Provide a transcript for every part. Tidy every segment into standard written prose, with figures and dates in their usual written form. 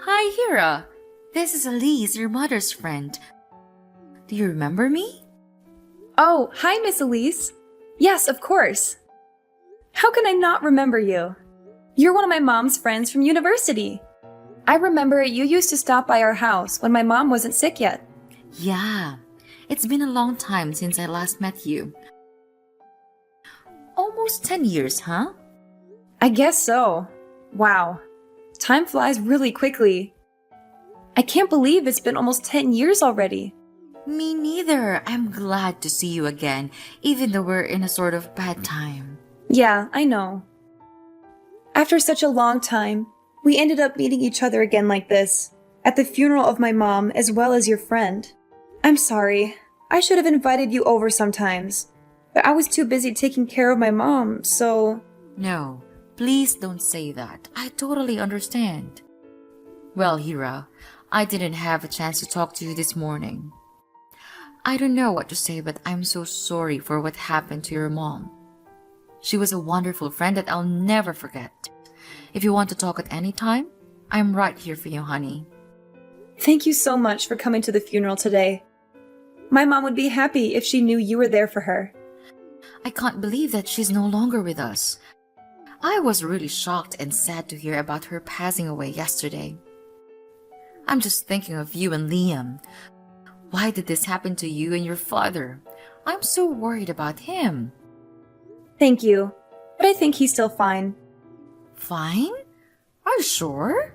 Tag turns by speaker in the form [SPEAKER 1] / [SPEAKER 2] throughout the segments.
[SPEAKER 1] Hi, Hira. This is Elise, your mother's friend. Do you remember me?
[SPEAKER 2] Oh, hi, Miss Elise. Yes, of course. How can I not remember you? You're one of my mom's friends from university. I remember you used to stop by our house when my mom wasn't sick yet.
[SPEAKER 1] Yeah, it's been a long time since I last met you. Almost 10 years, huh?
[SPEAKER 2] I guess so. Wow. Time flies really quickly. I can't believe it's been almost 10 years already.
[SPEAKER 1] Me neither. I'm glad to see you again, even though we're in a sort of bad time.
[SPEAKER 2] Yeah, I know. After such a long time, we ended up meeting each other again like this, at the funeral of my mom as well as your friend. I'm sorry. I should have invited you over sometimes, but I was too busy taking care of my mom, so...
[SPEAKER 1] No, please don't say that. I totally understand. Well, Hira, I didn't have a chance to talk to you this morning. I don't know what to say, but I'm so sorry for what happened to your mom. She was a wonderful friend that I'll never forget. If you want to talk at any time, I'm right here for you, honey.
[SPEAKER 2] Thank you so much for coming to the funeral today. My mom would be happy if she knew you were there for her.
[SPEAKER 1] I can't believe that she's no longer with us. I was really shocked and sad to hear about her passing away yesterday. I'm just thinking of you and Liam. Why did this happen to you and your father? I'm so worried about him.
[SPEAKER 2] Thank you, but I think he's still fine.
[SPEAKER 1] Fine? Are you sure?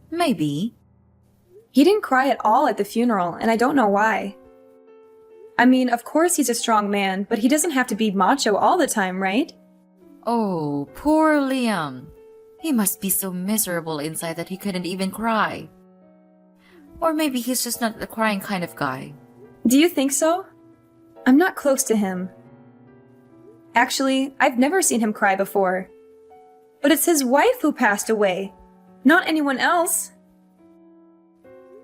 [SPEAKER 1] Maybe.
[SPEAKER 2] He didn't cry at all at the funeral, and I don't know why. I mean, of course he's a strong man, but he doesn't have to be macho all the time, right?
[SPEAKER 1] Oh, poor Liam. He must be so miserable inside that he couldn't even cry. Or maybe he's just not the crying kind of guy.
[SPEAKER 2] Do you think so? I'm not close to him. Actually, I've never seen him cry before. But it's his wife who passed away, not anyone else.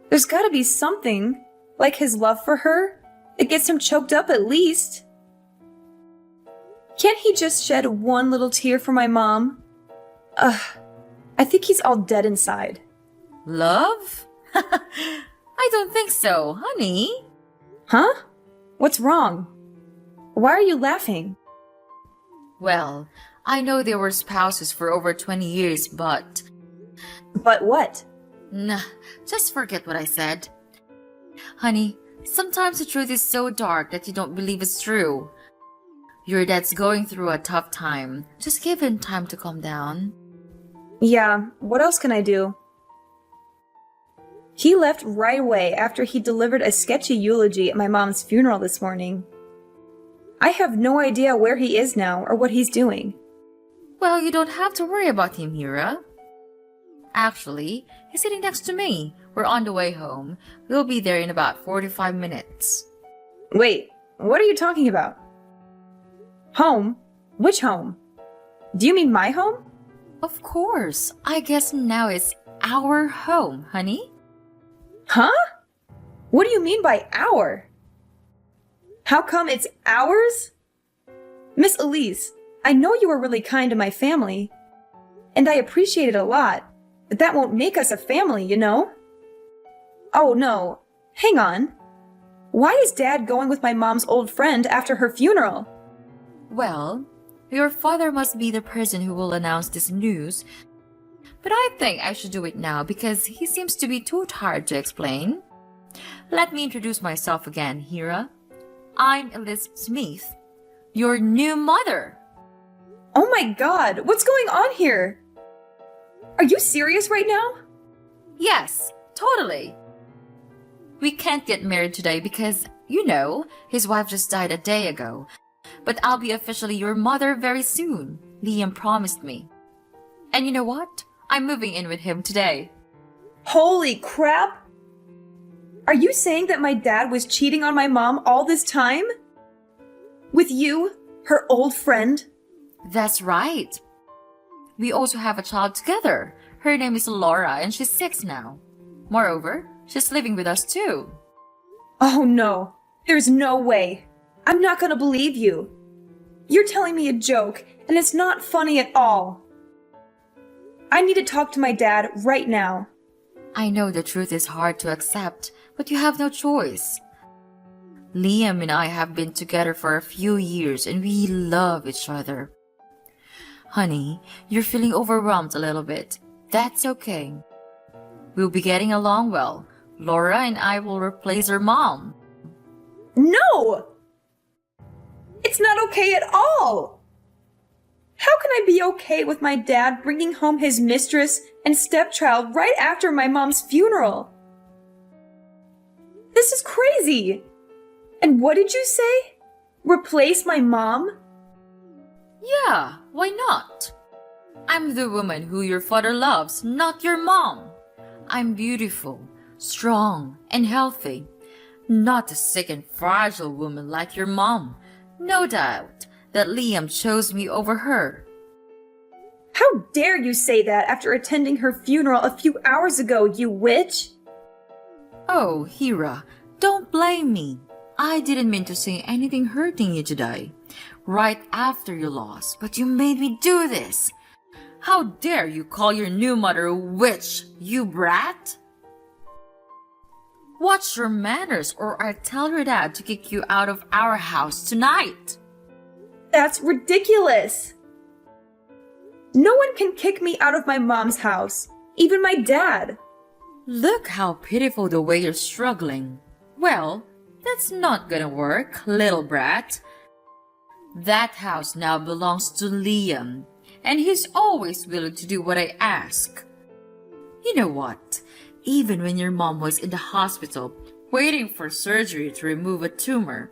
[SPEAKER 2] There's gotta be something, like his love for her, that gets him choked up at least. Can't he just shed one little tear for my mom? Ugh, I think he's all dead inside.
[SPEAKER 1] Love? I don't think so, honey.
[SPEAKER 2] Huh? What's wrong? Why are you laughing?
[SPEAKER 1] Well, I know they were spouses for over 20 years, but...
[SPEAKER 2] But what?
[SPEAKER 1] Nah, just forget what I said. Honey, sometimes the truth is so dark that you don't believe it's true. Your dad's going through a tough time. Just give him time to calm down.
[SPEAKER 2] Yeah, what else can I do? He left right away after he delivered a sketchy eulogy at my mom's funeral this morning. I have no idea where he is now or what he's doing.
[SPEAKER 1] Well, you don't have to worry about him, Hira. Actually, he's sitting next to me. We're on the way home. We'll be there in about 45 minutes.
[SPEAKER 2] Wait, what are you talking about? Home? Which home? Do you mean my home?
[SPEAKER 1] Of course. I guess now it's our home, honey.
[SPEAKER 2] Huh? What do you mean by our? How come it's ours? Miss Elise, I know you were really kind to my family, and I appreciate it a lot, but that won't make us a family, you know? Oh no, hang on. Why is Dad going with my mom's old friend after her funeral?
[SPEAKER 1] Well, your father must be the person who will announce this news, but I think I should do it now because he seems to be too tired to explain. Let me introduce myself again, Hira. I'm Elizabeth Smith, your new mother.
[SPEAKER 2] Oh my god, what's going on here? Are you serious right now?
[SPEAKER 1] Yes, totally. We can't get married today because, you know, his wife just died a day ago. But I'll be officially your mother very soon, Liam promised me. And you know what? I'm moving in with him today.
[SPEAKER 2] Holy crap! Are you saying that my dad was cheating on my mom all this time? With you, her old friend?
[SPEAKER 1] That's right. We also have a child together. Her name is Laura and she's 6 now. Moreover, she's living with us too.
[SPEAKER 2] Oh no, there's no way. I'm not gonna believe you. You're telling me a joke, and it's not funny at all. I need to talk to my dad right now.
[SPEAKER 1] I know the truth is hard to accept, but you have no choice. Liam and I have been together for a few years and we love each other. Honey, you're feeling overwhelmed a little bit. That's okay. We'll be getting along well. Laura and I will replace her mom.
[SPEAKER 2] No! It's not okay at all! How can I be okay with my dad bringing home his mistress and stepchild right after my mom's funeral? This is crazy! And what did you say? Replace my mom?
[SPEAKER 1] Yeah, why not? I'm the woman who your father loves, not your mom. I'm beautiful, strong, and healthy. Not a sick and fragile woman like your mom. No doubt that Liam chose me over her.
[SPEAKER 2] How dare you say that after attending her funeral a few hours ago, you witch?
[SPEAKER 1] Oh, Hira, don't blame me. I didn't mean to say anything hurting you today, right after your loss, but you made me do this. How dare you call your new mother a witch, you brat? Watch your manners or I'll tell your dad to kick you out of our house tonight.
[SPEAKER 2] That's ridiculous! No one can kick me out of my mom's house, even my dad.
[SPEAKER 1] Look how pitiful the way you're struggling. Well, that's not gonna work, little brat. That house now belongs to Liam, and he's always willing to do what I ask. You know what? Even when your mom was in the hospital, waiting for surgery to remove a tumor,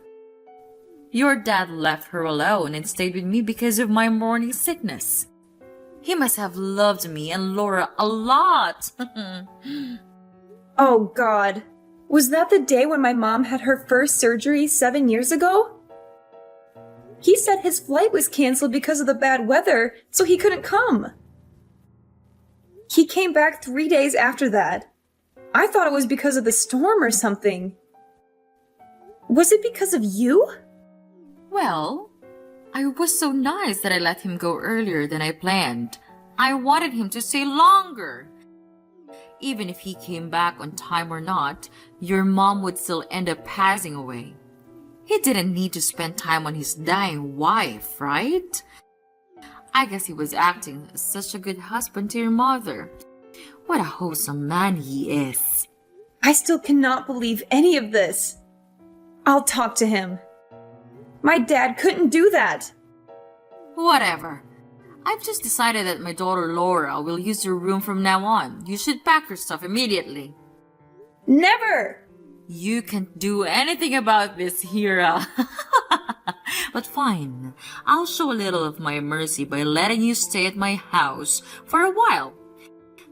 [SPEAKER 1] your dad left her alone and stayed with me because of my morning sickness. He must have loved me and Laura a lot.
[SPEAKER 2] Oh God. Was that the day when my mom had her first surgery 7 years ago? He said his flight was canceled because of the bad weather, so he couldn't come. He came back 3 days after that. I thought it was because of the storm or something. Was it because of you?
[SPEAKER 1] Well, I was so nice that I let him go earlier than I planned. I wanted him to stay longer. Even if he came back on time or not, your mom would still end up passing away. He didn't need to spend time on his dying wife, right? I guess he was acting as such a good husband to your mother. What a wholesome man he is.
[SPEAKER 2] I still cannot believe any of this. I'll talk to him. My dad couldn't do that.
[SPEAKER 1] Whatever. I've just decided that my daughter Laura will use your room from now on. You should pack your stuff immediately.
[SPEAKER 2] Never!
[SPEAKER 1] You can't do anything about this, Hira. But fine, I'll show a little of my mercy by letting you stay at my house for a while.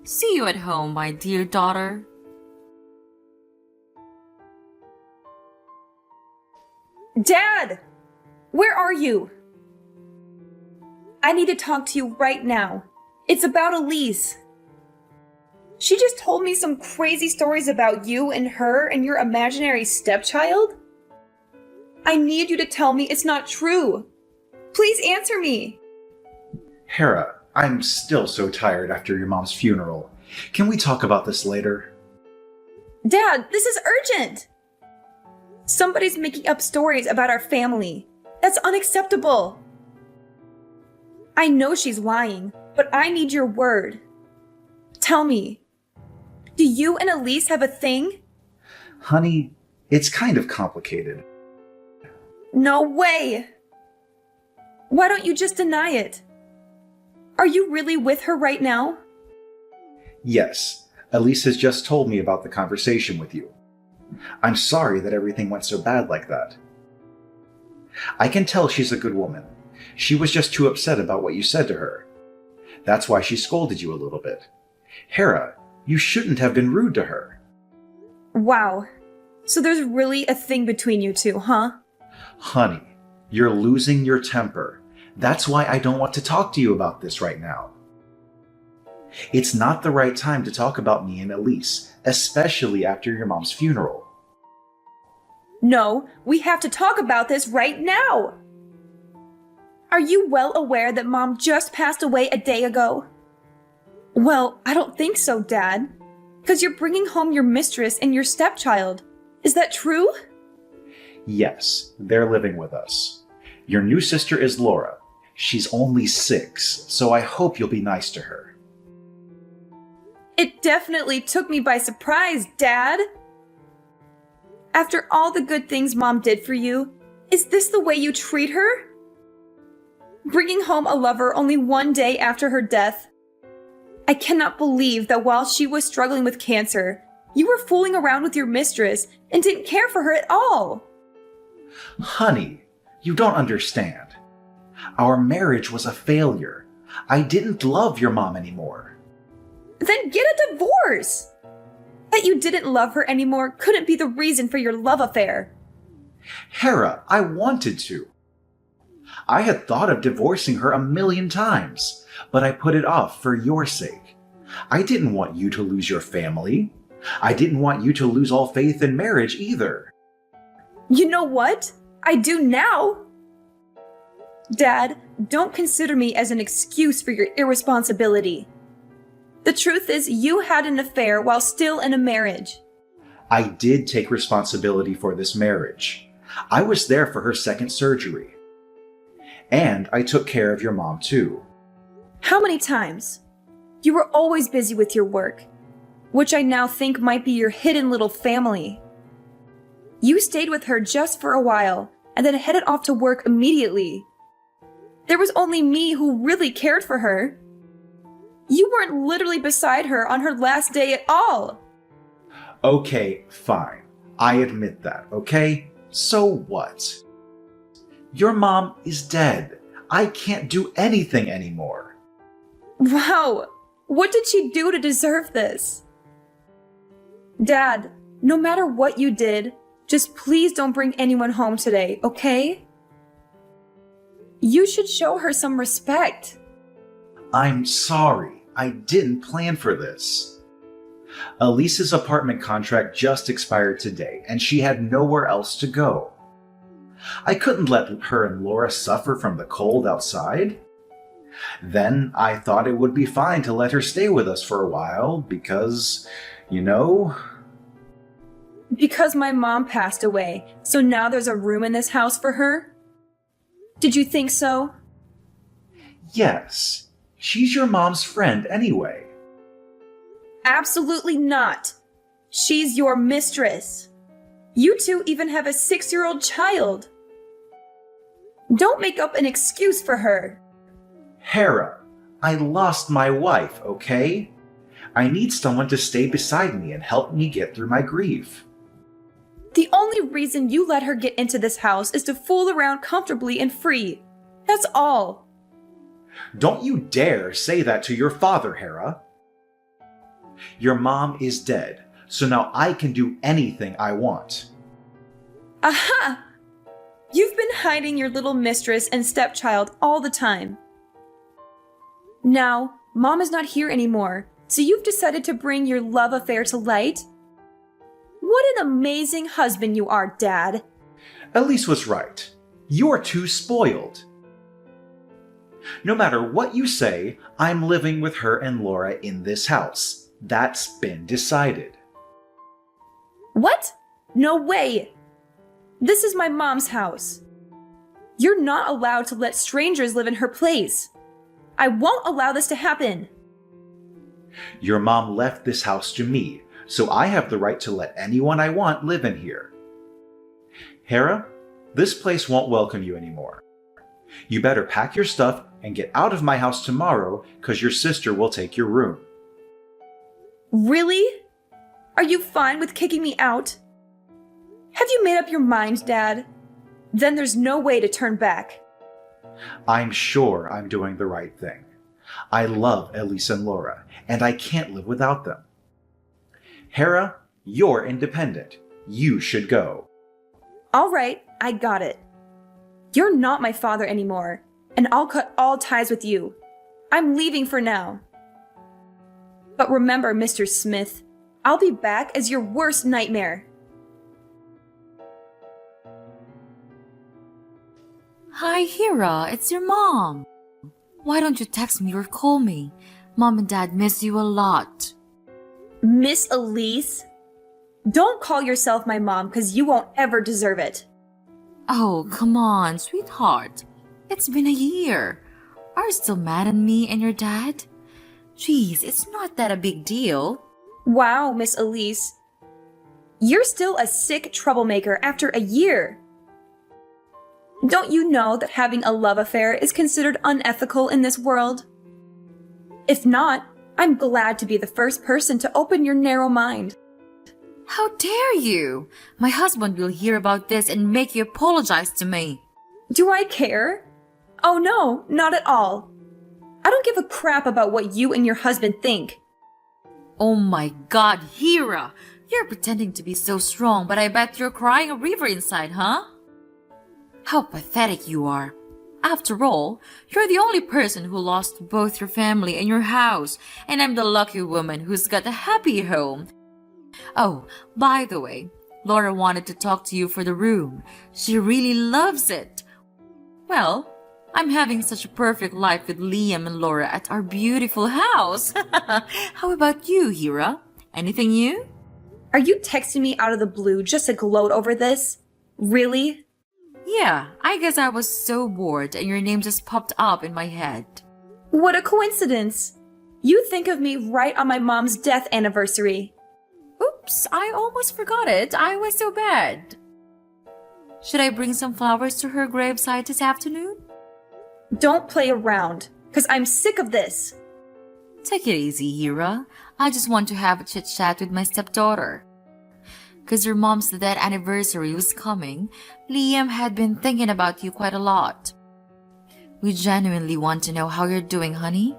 [SPEAKER 1] See you at home, my dear daughter.
[SPEAKER 2] Dad! Where are you? I need to talk to you right now. It's about Elise. She just told me some crazy stories about you and her and your imaginary stepchild. I need you to tell me it's not true. Please answer me.
[SPEAKER 3] Hera, I'm still so tired after your mom's funeral. Can we talk about this later?
[SPEAKER 2] Dad, this is urgent. Somebody's making up stories about our family. That's unacceptable. I know she's lying, but I need your word. Tell me, do you and Elise have a thing?
[SPEAKER 3] Honey, it's kind of complicated.
[SPEAKER 2] No way! Why don't you just deny it? Are you really with her right now?
[SPEAKER 3] Yes, Elise has just told me about the conversation with you. I'm sorry that everything went so bad like that. I can tell she's a good woman. She was just too upset about what you said to her. That's why she scolded you a little bit. Hera, you shouldn't have been rude to her.
[SPEAKER 2] Wow. So there's really a thing between you two, huh?
[SPEAKER 3] Honey, you're losing your temper. That's why I don't want to talk to you about this right now. It's not the right time to talk about me and Elise, especially after your mom's funeral.
[SPEAKER 2] No, we have to talk about this right now! Are you well aware that Mom just passed away a day ago? Well, I don't think so, Dad. because you're bringing home your mistress and your stepchild. Is that true?
[SPEAKER 3] Yes, they're living with us. Your new sister is Laura. She's only 6, so I hope you'll be nice to her.
[SPEAKER 2] It definitely took me by surprise, Dad. After all the good things Mom did for you, is this the way you treat her? Bringing home a lover only one day after her death? I cannot believe that while she was struggling with cancer, you were fooling around with your mistress and didn't care for her at all.
[SPEAKER 3] Honey, you don't understand. Our marriage was a failure. I didn't love your mom anymore.
[SPEAKER 2] Then get a divorce! That you didn't love her anymore couldn't be the reason for your love affair.
[SPEAKER 3] Hera, I wanted to. I had thought of divorcing her 1,000,000 times, but I put it off for your sake. I didn't want you to lose your family. I didn't want you to lose all faith in marriage either.
[SPEAKER 2] You know what? I do now. Dad, don't consider me as an excuse for your irresponsibility. The truth is, you had an affair while still in a marriage.
[SPEAKER 3] I did take responsibility for this marriage. I was there for her second surgery. And I took care of your mom too.
[SPEAKER 2] How many times? You were always busy with your work, which I now think might be your hidden little family. You stayed with her just for a while and then headed off to work immediately. There was only me who really cared for her. You weren't literally beside her on her last day at all.
[SPEAKER 3] Okay, fine. I admit that, okay? So what? Your mom is dead. I can't do anything anymore.
[SPEAKER 2] Wow, what did she do to deserve this? Dad, no matter what you did, just please don't bring anyone home today, okay? You should show her some respect.
[SPEAKER 3] I'm sorry. I didn't plan for this. Elise's apartment contract just expired today, and she had nowhere else to go. I couldn't let her and Laura suffer from the cold outside. Then I thought it would be fine to let her stay with us for a while because, you know...
[SPEAKER 2] Because my mom passed away, so now there's a room in this house for her? Did you think so?
[SPEAKER 3] Yes. She's your mom's friend anyway.
[SPEAKER 2] Absolutely not. She's your mistress. You two even have a 6-year-old child. Don't make up an excuse for her.
[SPEAKER 3] Hera, I lost my wife, okay? I need someone to stay beside me and help me get through my grief.
[SPEAKER 2] The only reason you let her get into this house is to fool around comfortably and free. That's all.
[SPEAKER 3] Don't you dare say that to your father, Hera. Your mom is dead, so now I can do anything I want.
[SPEAKER 2] Aha! You've been hiding your little mistress and stepchild all the time. Now, Mom is not here anymore, so you've decided to bring your love affair to light? What an amazing husband you are, Dad.
[SPEAKER 3] Elise was right. You're too spoiled. No matter what you say, I'm living with her and Laura in this house. That's been decided.
[SPEAKER 2] What? No way! This is my mom's house. You're not allowed to let strangers live in her place. I won't allow this to happen.
[SPEAKER 3] Your mom left this house to me, so I have the right to let anyone I want live in here. Hera, this place won't welcome you anymore. You better pack your stuff and get out of my house tomorrow, because your sister will take your room.
[SPEAKER 2] Really? Are you fine with kicking me out? Have you made up your mind, Dad? Then there's no way to turn back.
[SPEAKER 3] I'm sure I'm doing the right thing. I love Elise and Laura, and I can't live without them. Hera, you're independent. You should go.
[SPEAKER 2] All right, I got it. You're not my father anymore, and I'll cut all ties with you. I'm leaving for now. But remember, Mr. Smith, I'll be back as your worst nightmare.
[SPEAKER 1] Hi, Hera, it's your mom. Why don't you text me or call me? Mom and Dad miss you a lot.
[SPEAKER 2] Miss Elise? Don't call yourself my mom because you won't ever deserve it.
[SPEAKER 1] Oh, come on, sweetheart. It's been a year. Are you still mad at me and your dad? Jeez, it's not that a big deal.
[SPEAKER 2] Wow, Miss Elise. You're still a sick troublemaker after a year. Don't you know that having a love affair is considered unethical in this world? If not, I'm glad to be the first person to open your narrow mind.
[SPEAKER 1] How dare you? My husband will hear about this and make you apologize to me.
[SPEAKER 2] Do I care? Oh no, not at all. I don't give a crap about what you and your husband think.
[SPEAKER 1] Oh my god, Hira! You're pretending to be so strong, but I bet you're crying a river inside, huh? How pathetic you are. After all, you're the only person who lost both your family and your house, and I'm the lucky woman who's got a happy home. Oh, by the way, Laura wanted to talk to you for the room. She really loves it. Well, I'm having such a perfect life with Liam and Laura at our beautiful house. How about you, Hira? Anything new?
[SPEAKER 2] Are you texting me out of the blue just to gloat over this? Really?
[SPEAKER 1] Yeah, I guess I was so bored and your name just popped up in my head.
[SPEAKER 2] What a coincidence! You think of me right on my mom's death anniversary.
[SPEAKER 1] Oops, I almost forgot it. I was so bad. Should I bring some flowers to her gravesite this afternoon?
[SPEAKER 2] Don't play around, because I'm sick of this.
[SPEAKER 1] Take it easy, Hira. I just want to have a chit-chat with my stepdaughter. Because your mom's death anniversary was coming, Liam had been thinking about you quite a lot. We genuinely want to know how you're doing, honey.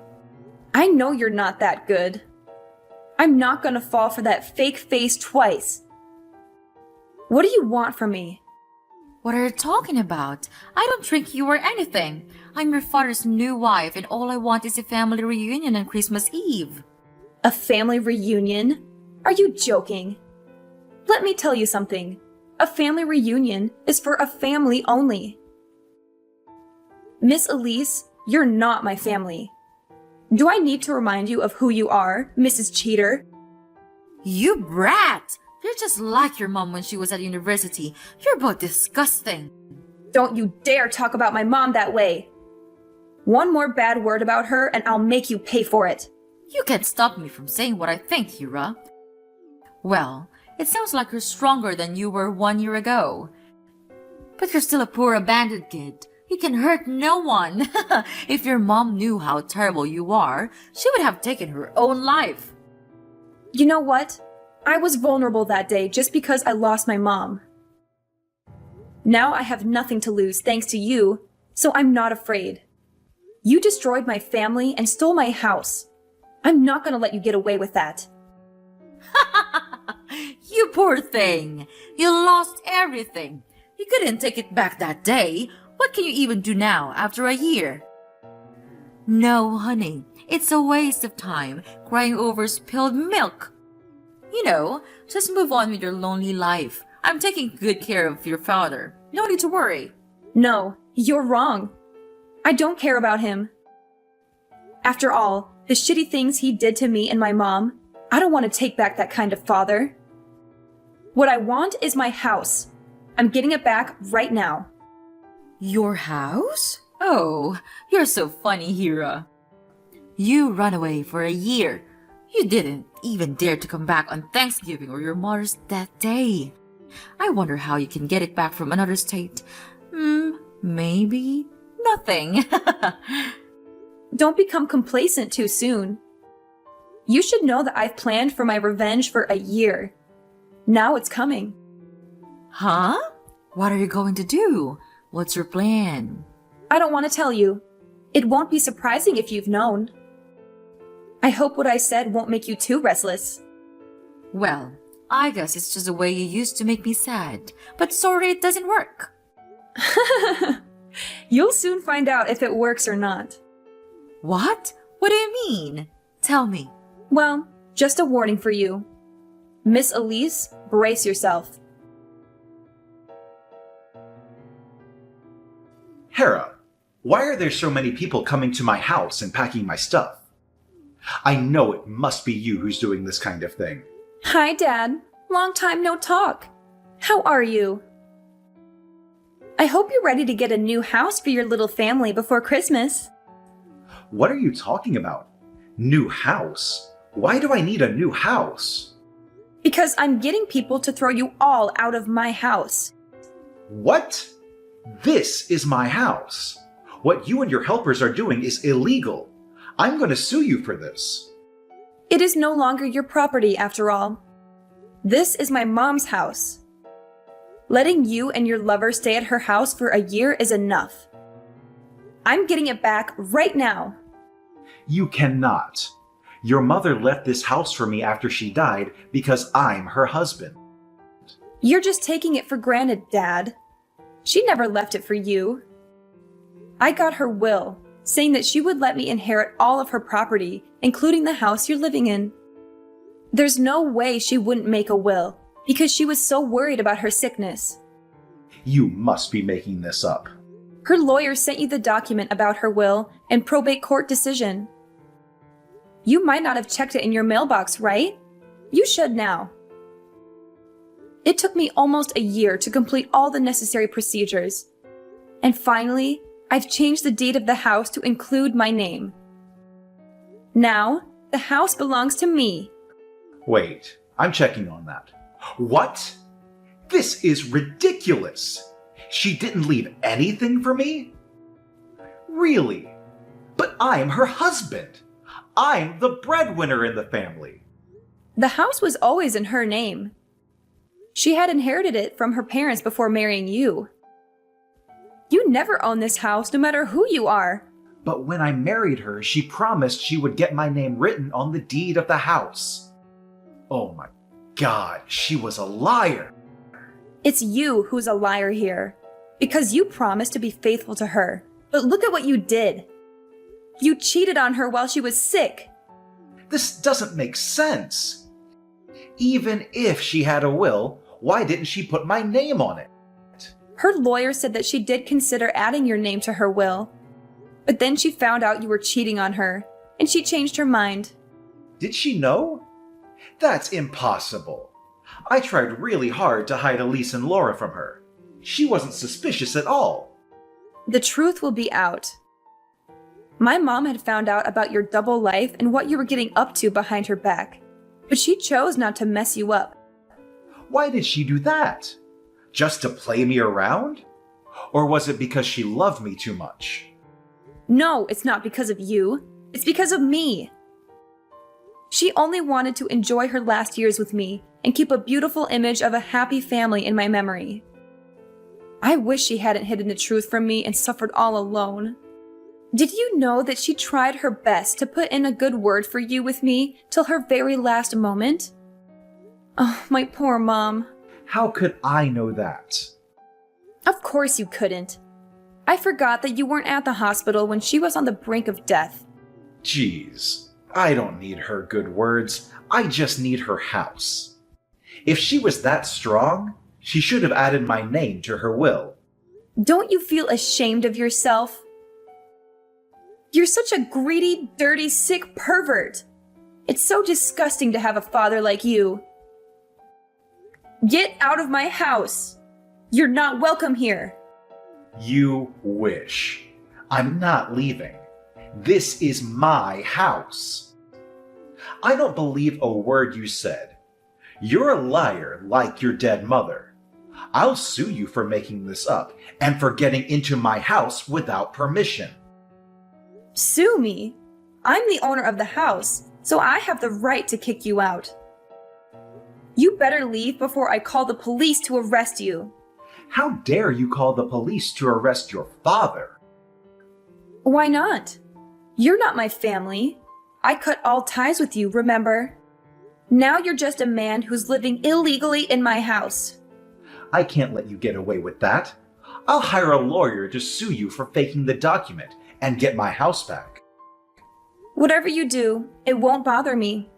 [SPEAKER 2] I know you're not that good. I'm not gonna fall for that fake face twice. What do you want from me?
[SPEAKER 1] What are you talking about? I don't trick you or anything. I'm your father's new wife, and all I want is a family reunion on Christmas Eve.
[SPEAKER 2] A family reunion? Are you joking? Let me tell you something. A family reunion is for a family only. Miss Elise, you're not my family. Do I need to remind you of who you are, Mrs. Cheater?
[SPEAKER 1] You brat! You're just like your mom when she was at university. You're both disgusting.
[SPEAKER 2] Don't you dare talk about my mom that way. One more bad word about her and I'll make you pay for it.
[SPEAKER 1] You can't stop me from saying what I think, Hira. Well, it sounds like you're stronger than you were 1 year ago. But you're still a poor abandoned kid. You can hurt no one. If your mom knew how terrible you are, she would have taken her own life.
[SPEAKER 2] You know what? I was vulnerable that day just because I lost my mom. Now I have nothing to lose thanks to you, so I'm not afraid. You destroyed my family and stole my house. I'm not gonna let you get away with that.
[SPEAKER 1] You poor thing. You lost everything. You couldn't take it back that day. What can you even do now after a year? No, honey. It's a waste of time crying over spilled milk. You know, just move on with your lonely life. I'm taking good care of your father. No need to worry.
[SPEAKER 2] No, you're wrong. I don't care about him. After all, the shitty things he did to me and my mom, I don't want to take back that kind of father. What I want is my house. I'm getting it back right now.
[SPEAKER 1] Your house? Oh, you're so funny, Hira. You ran away for a year. You didn't even dare to come back on Thanksgiving or your mother's death day. I wonder how you can get it back from another state. Maybe nothing.
[SPEAKER 2] Don't become complacent too soon. You should know that I've planned for my revenge for a year. Now it's coming.
[SPEAKER 1] Huh? What are you going to do? What's your plan?
[SPEAKER 2] I don't want to tell you. It won't be surprising if you've known. I hope what I said won't make you too restless.
[SPEAKER 1] Well, I guess it's just a way you used to make me sad. But sorry it doesn't work.
[SPEAKER 2] You'll soon find out if it works or not.
[SPEAKER 1] What? What do you mean? Tell me.
[SPEAKER 2] Well, just a warning for you. Miss Elise, brace yourself.
[SPEAKER 3] Hera, why are there so many people coming to my house and packing my stuff? I know it must be you who's doing this kind of thing.
[SPEAKER 2] Hi, Dad. Long time no talk. How are you? I hope you're ready to get a new house for your little family before Christmas.
[SPEAKER 3] What are you talking about? New house? Why do I need a new house?
[SPEAKER 2] Because I'm getting people to throw you all out of my house.
[SPEAKER 3] What? This is my house. What you and your helpers are doing is illegal. I'm going to sue you for this.
[SPEAKER 2] It is no longer your property, after all. This is my mom's house. Letting you and your lover stay at her house for a year is enough. I'm getting it back right now.
[SPEAKER 3] You cannot. Your mother left this house for me after she died because I'm her husband.
[SPEAKER 2] You're just taking it for granted, Dad. She never left it for you. I got her will, saying that she would let me inherit all of her property, including the house you're living in. There's no way she wouldn't make a will, because she was so worried about her sickness.
[SPEAKER 3] You must be making this up.
[SPEAKER 2] Her lawyer sent you the document about her will and probate court decision. You might not have checked it in your mailbox, right? You should now. It took me almost a year to complete all the necessary procedures. And finally, I've changed the deed of the house to include my name. Now, the house belongs to me.
[SPEAKER 3] Wait, I'm checking on that. What? This is ridiculous. She didn't leave anything for me? Really? But I'm her husband. I'm the breadwinner in the family.
[SPEAKER 2] The house was always in her name. She had inherited it from her parents before marrying you. You never own this house, no matter who you are.
[SPEAKER 3] But when I married her, she promised she would get my name written on the deed of the house. Oh my God, she was a liar.
[SPEAKER 2] It's you who's a liar here, because you promised to be faithful to her. But look at what you did. You cheated on her while she was sick.
[SPEAKER 3] This doesn't make sense. Even if she had a will, why didn't she put my name on it?
[SPEAKER 2] Her lawyer said that she did consider adding your name to her will. But then she found out you were cheating on her, and she changed her mind.
[SPEAKER 3] Did she know? That's impossible. I tried really hard to hide Elise and Laura from her. She wasn't suspicious at all.
[SPEAKER 2] The truth will be out. My mom had found out about your double life and what you were getting up to behind her back, but she chose not to mess you up.
[SPEAKER 3] Why did she do that? Just to play me around? Or was it because she loved me too much?
[SPEAKER 2] No, it's not because of you. It's because of me. She only wanted to enjoy her last years with me and keep a beautiful image of a happy family in my memory. I wish she hadn't hidden the truth from me and suffered all alone. Did you know that she tried her best to put in a good word for you with me till her very last moment? Oh, my poor mom.
[SPEAKER 3] How could I know that?
[SPEAKER 2] Of course you couldn't. I forgot that you weren't at the hospital when she was on the brink of death.
[SPEAKER 3] Jeez, I don't need her good words. I just need her house. If she was that strong, she should have added my name to her will.
[SPEAKER 2] Don't you feel ashamed of yourself? You're such a greedy, dirty, sick pervert. It's so disgusting to have a father like you. Get out of my house. You're not welcome here.
[SPEAKER 3] You wish. I'm not leaving. This is my house. I don't believe a word you said. You're a liar like your dead mother. I'll sue you for making this up and for getting into my house without permission.
[SPEAKER 2] Sue me? I'm the owner of the house, so I have the right to kick you out. You better leave before I call the police to arrest you.
[SPEAKER 3] How dare you call the police to arrest your father?
[SPEAKER 2] Why not? You're not my family. I cut all ties with you, remember? Now you're just a man who's living illegally in my house.
[SPEAKER 3] I can't let you get away with that. I'll hire a lawyer to sue you for faking the document and get my house back.
[SPEAKER 2] Whatever you do, it won't bother me.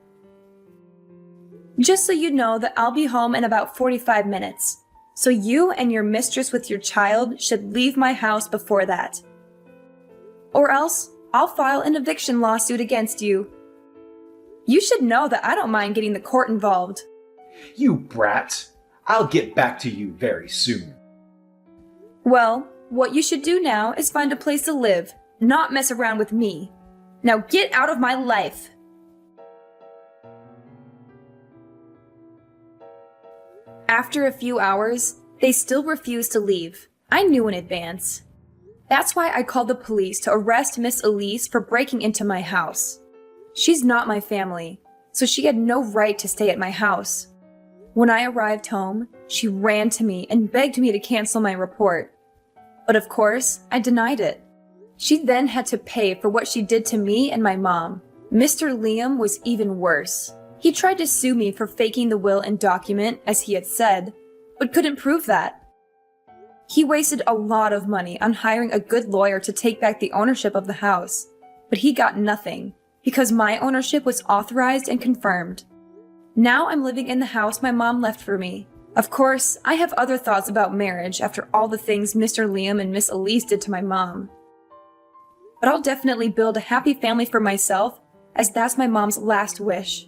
[SPEAKER 2] Just so you know that I'll be home in about 45 minutes. So you and your mistress with your child should leave my house before that. Or else, I'll file an eviction lawsuit against you. You should know that I don't mind getting the court involved.
[SPEAKER 3] You brat! I'll get back to you very soon.
[SPEAKER 2] Well, what you should do now is find a place to live, not mess around with me. Now get out of my life! After a few hours, they still refused to leave. I knew in advance. That's why I called the police to arrest Miss Elise for breaking into my house. She's not my family, so she had no right to stay at my house. When I arrived home, she ran to me and begged me to cancel my report. But of course, I denied it. She then had to pay for what she did to me and my mom. Mr. Liam was even worse. He tried to sue me for faking the will and document, as he had said, but couldn't prove that. He wasted a lot of money on hiring a good lawyer to take back the ownership of the house, but he got nothing because my ownership was authorized and confirmed. Now I'm living in the house my mom left for me. Of course, I have other thoughts about marriage after all the things Mr. Liam and Miss Elise did to my mom. But I'll definitely build a happy family for myself, as that's my mom's last wish.